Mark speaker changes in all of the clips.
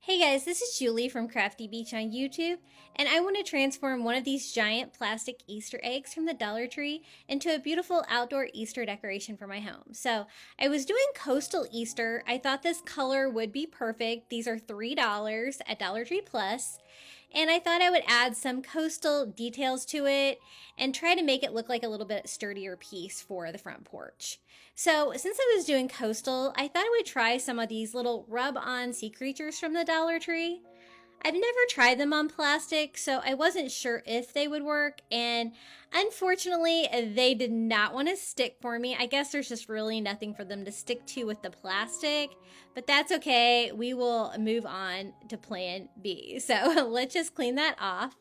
Speaker 1: Hey guys, this is Julie from Crafty Beach on YouTube, and I want to transform one of these giant plastic Easter eggs from the Dollar Tree into a beautiful outdoor Easter decoration for my home. So I was doing Coastal Easter. I thought this color would be perfect. These are $3 at Dollar Tree Plus, and I thought I would add some coastal details to it and try to make it look like a little bit sturdier piece for the front porch. So since I was doing coastal, I thought I would try some of these little rub-on sea creatures from the Dollar Tree. I've never tried them on plastic, so I wasn't sure if they would work, and unfortunately, they did not want to stick for me. I guess there's just really nothing for them to stick to with the plastic, but that's okay. We will move on to plan B. So let's just clean that off.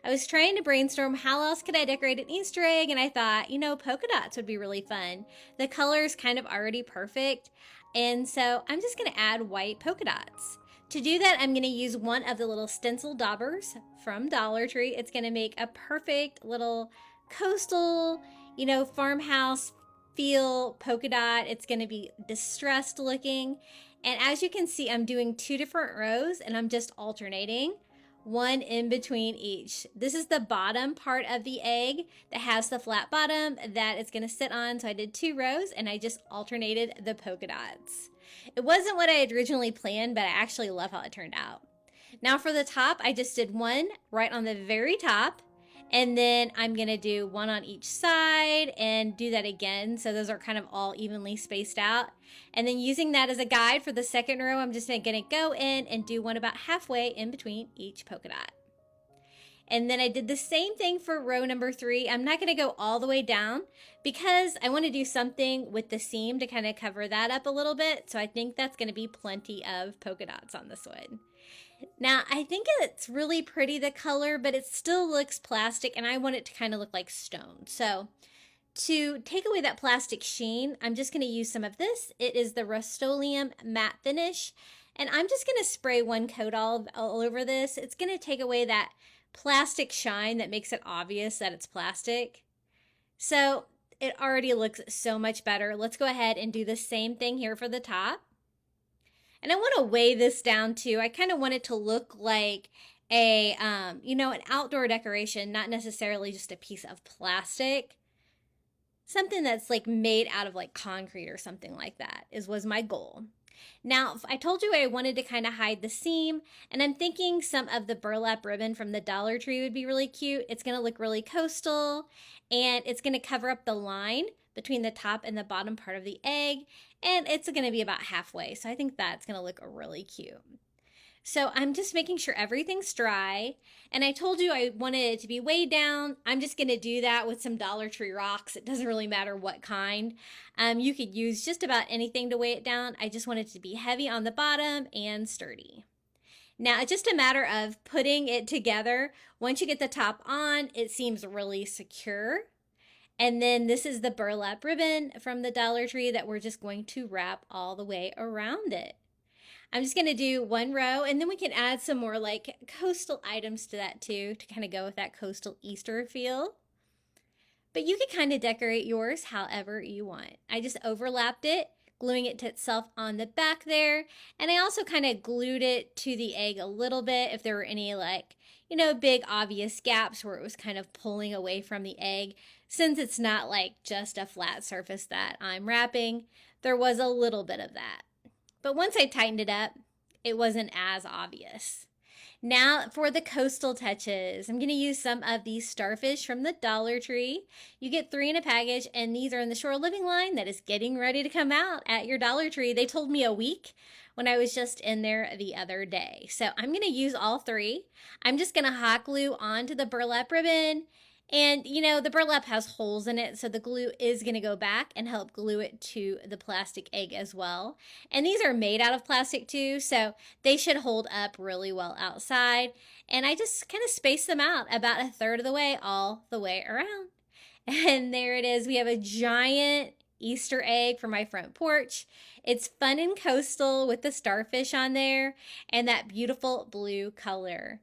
Speaker 1: I was trying to brainstorm how else could I decorate an Easter egg, and I thought, polka dots would be really fun. The color is kind of already perfect, and so I'm just going to add white polka dots. To do that, I'm going to use one of the little stencil daubers from Dollar Tree. It's going to make a perfect little coastal, farmhouse feel polka dot. It's going to be distressed looking. And as you can see, I'm doing two different rows and I'm just alternating one in between each. This is the bottom part of the egg that has the flat bottom that it's going to sit on. So I did two rows and I just alternated the polka dots. It wasn't what I had originally planned, but I actually love how it turned out. Now for the top, I just did one right on the very top, and then I'm gonna do one on each side and do that again. So those are kind of all evenly spaced out. And then using that as a guide for the second row, I'm just gonna go in and do one about halfway in between each polka dot. And then I did the same thing for row number 3. I'm not going to go all the way down because I want to do something with the seam to kind of cover that up a little bit. So I think that's going to be plenty of polka dots on this one. Now, I think it's really pretty, the color, but it still looks plastic and I want it to kind of look like stone. So to take away that plastic sheen, I'm just going to use some of this. It is the Rust-Oleum Matte Finish. And I'm just going to spray one coat all over this. It's going to take away that plastic shine that makes it obvious that it's plastic. So it already looks so much better. Let's go ahead and do the same thing here for the top. And I want to weigh this down too. I kind of want it to look like a, an outdoor decoration, not necessarily just a piece of plastic. Something that's like made out of like concrete or something like that was my goal. Now, I told you I wanted to kind of hide the seam, and I'm thinking some of the burlap ribbon from the Dollar Tree would be really cute. It's going to look really coastal, and it's going to cover up the line between the top and the bottom part of the egg, and it's going to be about halfway, so I think that's going to look really cute. So I'm just making sure everything's dry. And I told you I wanted it to be weighed down. I'm just going to do that with some Dollar Tree rocks. It doesn't really matter what kind. You could use just about anything to weigh it down. I just want it to be heavy on the bottom and sturdy. Now it's just a matter of putting it together. Once you get the top on, it seems really secure. And then this is the burlap ribbon from the Dollar Tree that we're just going to wrap all the way around it. I'm just going to do one row, and then we can add some more like coastal items to that too, to kind of go with that coastal Easter feel. But you can kind of decorate yours however you want. I just overlapped it, gluing it to itself on the back there. And I also kind of glued it to the egg a little bit if there were any big obvious gaps where it was kind of pulling away from the egg. Since it's not like just a flat surface that I'm wrapping, there was a little bit of that. But once I tightened it up, it wasn't as obvious. Now for the coastal touches, I'm going to use some of these starfish from the Dollar Tree. You get 3 in a package, and these are in the shore living line that is getting ready to come out at your Dollar Tree. They told me a week when I was just in there the other day. So I'm going to use all 3. I'm just going to hot glue onto the burlap ribbon. And, the burlap has holes in it, so the glue is going to go back and help glue it to the plastic egg as well. And these are made out of plastic too, so they should hold up really well outside. And I just kind of space them out about 1/3 of the way, all the way around. And there it is. We have a giant Easter egg for my front porch. It's fun and coastal with the starfish on there and that beautiful blue color.